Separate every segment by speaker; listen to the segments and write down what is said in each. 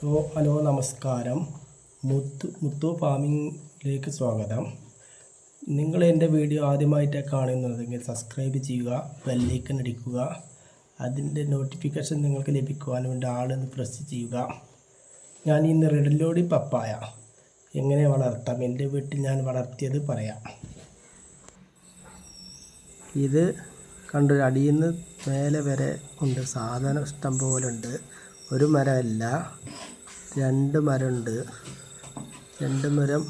Speaker 1: Hello നമസ്കാരം. മുത്തു ഫാമിങ്ങിലേക്ക് സ്വാഗതം. നിങ്ങൾ എൻ്റെ വീഡിയോ ആദ്യമായിട്ടാണ് കാണുന്നതെങ്കിൽ സബ്സ്ക്രൈബ് ചെയ്യുക, ബെല്ലൈക്കൺ അടിക്കുക. അതിൻ്റെ നോട്ടിഫിക്കേഷൻ നിങ്ങൾക്ക് ലഭിക്കുവാൻ വേണ്ടി ആളെന്ന് പ്രസ് ചെയ്യുക. ഞാൻ ഇന്ന് റെഡ് ലോഡി പപ്പായ എങ്ങനെ വളർത്താം, എൻ്റെ വീട്ടിൽ ഞാൻ വളർത്തിയത് പറയാം. ഇത് കണ്ടു, അടിയിൽ നിന്ന് മേലെ വരെ ഉണ്ട്, സാധനം ഇഷ്ടം പോലെ ഉണ്ട്. ഒരു മരമല്ല, 2 മരമുണ്ട്. 2 മരം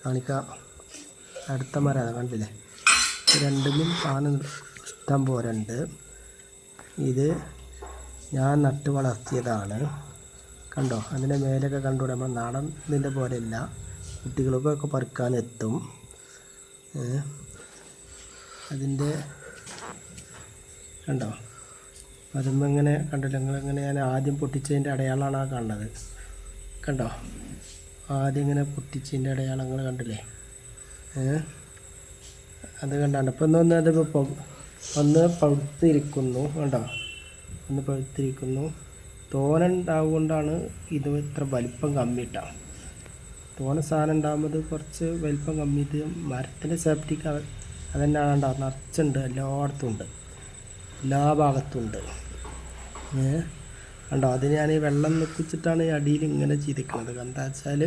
Speaker 1: കാണിക്കാം. അടുത്ത മരം അത് കണ്ടില്ലേ, 2 സാധനം ഇഷ്ടം പോലെ ഉണ്ട്. ഇത് ഞാൻ നട്ട് വളർത്തിയതാണ്. കണ്ടോ, അതിൻ്റെ മേലൊക്കെ കണ്ടു. നമ്മൾ നാടൻ ഇതിൻ്റെ പോലെയല്ല, കുട്ടികൾക്കൊക്കെ പറിക്കാനെത്തും. അതിൻ്റെ കണ്ടോ, അതുമ്പോൾ ഇങ്ങനെ കണ്ടില്ല നിങ്ങളിങ്ങനെ, ഞാൻ ആദ്യം പൊട്ടിച്ചതിൻ്റെ അടയാളമാണ് ആ കാണുന്നത്. കണ്ടോ, ആദ്യം ഇങ്ങനെ പൊട്ടിച്ചതിൻ്റെ അടയാളങ്ങൾ കണ്ടില്ലേ, അത് കണ്ടാണ്. ഇപ്പം ഒന്ന് പഴുത്തിരിക്കുന്നു, കണ്ടോ, ഒന്ന് പഴുത്തിരിക്കുന്നു. തോനുണ്ടാവുകൊണ്ടാണ് ഇത് ഇത്ര വലിപ്പം കമ്മിയിട്ടാണ്. തോന സാധനം ഉണ്ടാകുമ്പോൾ കുറച്ച് വലിപ്പം കമ്മിയിട്ട് മരത്തിൻ്റെ സേഫ്റ്റിക്ക് അതെന്നാണ് ഉണ്ടാവും, നിറച്ചുണ്ട്, എല്ലായിടത്തും ഉണ്ട്, എല്ലാ ഭാഗത്തും ഉണ്ട്. കണ്ടോ, അതിന് ഞാൻ ഈ വെള്ളം നിൽക്കിച്ചിട്ടാണ് ഈ അടിയിൽ ഇങ്ങനെ ചെയ്തിരിക്കുന്നത്. എന്താ വെച്ചാൽ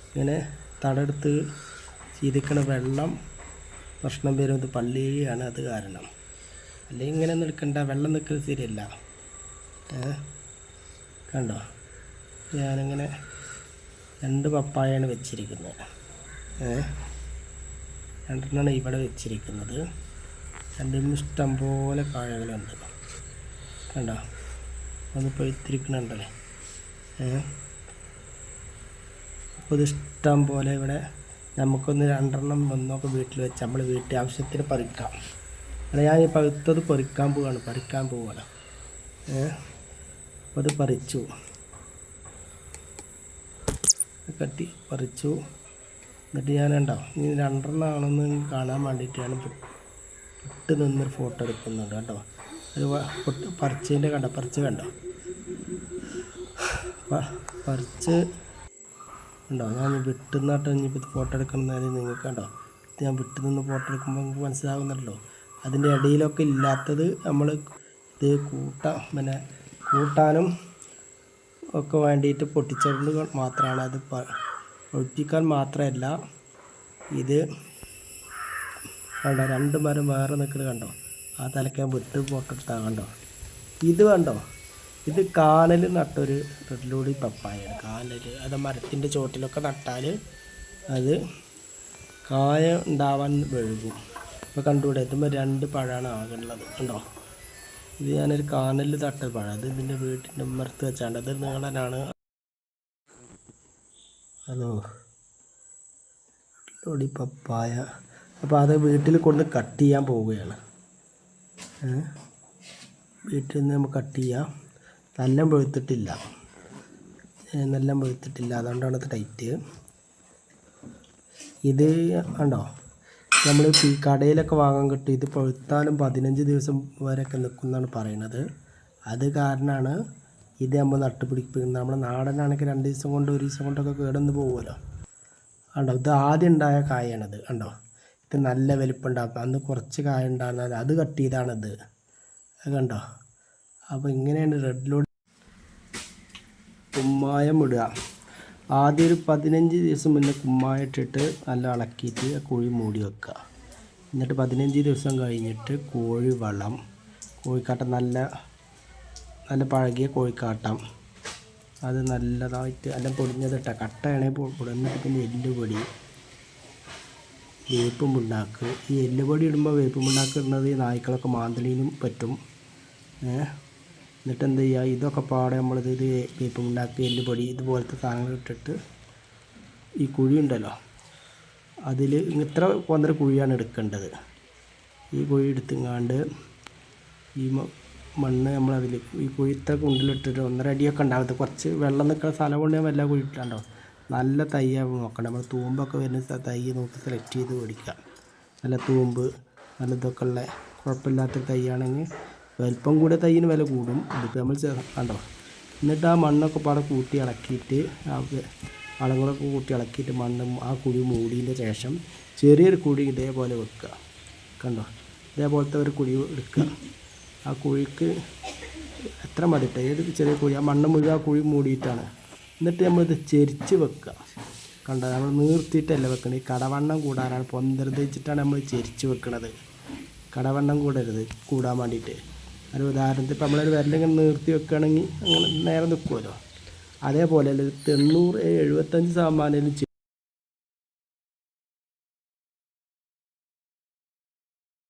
Speaker 1: ഇങ്ങനെ തടെടുത്ത് ചെയ്തിരിക്കണ വെള്ളം പ്രശ്നം വരും. ഇത് പള്ളിയാണ്, അത് കാരണം. അല്ലെങ്കിൽ ഇങ്ങനെ നിൽക്കണ്ട, വെള്ളം നിൽക്കുന്നത് ശരിയല്ല. കണ്ടോ, ഞാനിങ്ങനെ 2 പപ്പായാണ് വെച്ചിരിക്കുന്നത്. 2 ഇവിടെ വെച്ചിരിക്കുന്നത്. 2 ഇഷ്ടം പോലെ കായകളുണ്ട്. കണ്ടോ, ഒന്ന് പഴുത്തിരിക്കണുണ്ടല്ലേ. അപ്പോൾ ഇത് ഇഷ്ടം പോലെ ഇവിടെ നമുക്കൊന്ന് 2 ഒന്നൊക്കെ വീട്ടിൽ വെച്ച് നമ്മൾ വീട്ടിൽ ആവശ്യത്തിന് പറിക്കാം. അവിടെ ഞാൻ ഈ പഴുത്തത് പറിക്കാൻ പോവുകയാണ്. അപ്പോൾ അത് പറിച്ചു, പറിച്ചു. എന്നിട്ട് ഞാൻ ഉണ്ടാവും ഇനി 2 ആണെന്ന് കാണാൻ വേണ്ടിയിട്ടാണ് ഇട്ട് നിന്നൊരു ഫോട്ടോ എടുക്കുന്നുണ്ട്. കേട്ടോ, ഒരു പറിച്ചതിൻ്റെ പറിച്ച് കണ്ടോ, പറിച്ച് ഉണ്ടോ. ഞാൻ വിട്ട് നിന്നിട്ട് ഇനിയിപ്പോൾ ഫോട്ടോ എടുക്കുന്നത് നിങ്ങൾക്ക് കണ്ടോ, ഞാൻ വിട്ട് നിന്ന് ഫോട്ടോ എടുക്കുമ്പോൾ നിങ്ങൾക്ക് മനസ്സിലാകുന്നുണ്ടല്ലോ. അതിൻ്റെ ഇടയിലൊക്കെ ഇല്ലാത്തത് നമ്മൾ ഇത് കൂട്ടാനും ഒക്കെ വേണ്ടിയിട്ട് പൊട്ടിച്ചുകൊണ്ട് മാത്രമാണ്. അത് പൊട്ടിക്കാൻ മാത്രമല്ല, ഇത് കണ്ടോ, 2 മരം വേറെ നിൽക്കുന്നത് കണ്ടോ, ആ തലക്കാൻ വിട്ട് ഫോട്ടോ എടുത്താൽ കണ്ടോ. ഇത് കണ്ടോ, ഇത് കാനൽ നട്ടൊരു റെഡ് ലോഡി പപ്പായാണ്. കാനൽ അത് മരത്തിൻ്റെ ചോട്ടിലൊക്കെ നട്ടാൽ അത് കായ ഉണ്ടാവാൻ വഴുകും. ഇപ്പോൾ കണ്ടുകൂടെ, ഇതുമ്പോൾ 2 പഴമാണ് ആകുള്ളത്. കണ്ടോ, ഇത് ഞാനൊരു കാനലിൽ തട്ട പഴം. അത് ഇതിൻ്റെ വീട്ടിൻ്റെ ഉമ്മർത്ത് വെച്ചാണ്ട്, അത് നീളനാണ്. ഹലോ, ലോഡി പപ്പായ. അപ്പോൾ അത് വീട്ടിൽ കൊണ്ട് കട്ട് ചെയ്യാൻ പോവുകയാണ്. വീട്ടിൽ നിന്ന് നമുക്ക് കട്ട് ചെയ്യാം. നല്ല പഴുത്തിട്ടില്ല, അതുകൊണ്ടാണ് ഇത് ടൈറ്റ്. ഇത് കണ്ടോ, നമ്മൾ ഈ കടയിലൊക്കെ വാങ്ങാൻ കിട്ടും. ഇത് പഴുത്താലും 15 ദിവസം വരെയൊക്കെ നിൽക്കുന്നതാണ് പറയുന്നത്. അത് കാരണമാണ് ഇത് നമ്മൾ നട്ടുപിടിപ്പിക്കുന്നത്. നമ്മുടെ നാടനാണെങ്കിൽ 2 ദിവസം കൊണ്ട് 1 ദിവസം കൊണ്ടൊക്കെ കേടൊന്ന് പോകുമല്ലോ. കണ്ടോ, ഇത് ആദ്യം ഉണ്ടായ കായാണിത്. കണ്ടോ, ഇത് നല്ല വലിപ്പമുണ്ടാകും. അന്ന് കുറച്ച് കായ ഉണ്ടാകുന്നത്, അത് കട്ട് ചെയ്താണിത്. അത് കണ്ടോ. അപ്പോൾ ഇങ്ങനെയാണ് റെഡ് ലോഡി. കുമ്മായം ഇടുക. ആദ്യം ഒരു 15 ദിവസം മുന്നേ കുമ്മായം ഇട്ടിട്ട് നല്ല ഇളക്കിയിട്ട് കോഴി മൂടി വെക്കുക. എന്നിട്ട് 15 ദിവസം കഴിഞ്ഞിട്ട് കോഴിവളം, കോഴിക്കാട്ടം, നല്ല പഴകിയ കോഴിക്കാട്ടം, അത് നല്ലതായിട്ട് എല്ലാം പൊടിഞ്ഞതിട്ട കട്ടയാണെങ്കിൽ പൊടിഞ്ഞിട്ട് പിന്നെ എല്ലുപൊടി, വേപ്പും പിണ്ണാക്ക്. ഈ എല്ലുപൊടി ഇടുമ്പോൾ വേപ്പും പിണ്ണാക്ക് ഇടുന്നത് ഈ നായ്ക്കളൊക്കെ മാന്തലിനും പറ്റും. എന്നിട്ട് എന്ത് ചെയ്യുക, ഇതൊക്കെ പാടെ നമ്മളിത് വേപ്പും പിണ്ണാക്ക്, എല്ലുപൊടി ഇതുപോലത്തെ സാധനങ്ങൾ ഇട്ടിട്ട് ഈ കുഴി ഉണ്ടല്ലോ, അതിൽ ഇത്ര പോന്നൊരു കുഴിയാണ് എടുക്കേണ്ടത്. ഈ കുഴി എടുത്തുങ്ങാണ്ട് ഈ മണ്ണ് നമ്മളതിൽ ഈ കുഴിത്തെ കുണ്ടിലിട്ടിട്ട് 1.5 അടിയൊക്കെ ഉണ്ടാകുന്നത്. കുറച്ച് വെള്ളം നിൽക്കുന്ന സ്ഥലം കൊണ്ട് ഞാൻ വല്ല കുഴിയിട്ടാണ്ടോ. നല്ല തയ്യാണ് നോക്കണം. നമ്മൾ തൂമ്പൊക്കെ വരുന്ന തൈ നോക്കി സെലക്ട് ചെയ്ത് മേടിക്കുക. നല്ല തൂമ്പ്, നല്ല ഇതൊക്കെ ഉള്ള കുഴപ്പമില്ലാത്ത തൈയാണെങ്കിൽ വലിപ്പം കൂടെ തൈയിന് വില കൂടും. അതിപ്പോൾ നമ്മൾ കണ്ടോ, എന്നിട്ട് ആ മണ്ണൊക്കെ പാടെ കൂട്ടി ഇളക്കിയിട്ട് വളങ്ങളൊക്കെ കൂട്ടി ഇളക്കിയിട്ട് മണ്ണ് ആ കുഴി മൂടിയതിൻ്റെ ശേഷം ചെറിയൊരു കുഴി ഇതേപോലെ വെക്കുക. കണ്ടോ, ഇതേപോലത്തെ ഒരു കുഴി എടുക്കുക. ആ കുഴിക്ക് എത്ര മതിട്ടോ, ഏത് ചെറിയ കുഴി, ആ മണ്ണ് മുഴുവൻ ആ കുഴി മൂടിയിട്ടാണ്. എന്നിട്ട് നമ്മളിത് ചെരിച്ച് വെക്കുക. കണ്ടോ, നമ്മൾ നീർത്തിയിട്ടല്ല വെക്കണത്. ഈ കടവണ്ണം കൂടാനാണ്, പൊന്തരുത് വെച്ചിട്ടാണ് നമ്മൾ ചെരിച്ച് വെക്കണത്. കടവണ്ണം കൂടാൻ വേണ്ടിയിട്ട്. ഒരു ഉദാഹരണത്തിന് ഇപ്പം നമ്മളൊരു വിരലിങ്ങനെ നീർത്തി വെക്കുകയാണെങ്കിൽ അങ്ങനെ നേരെ നിൽക്കുമല്ലോ. അതേപോലെ 90-75%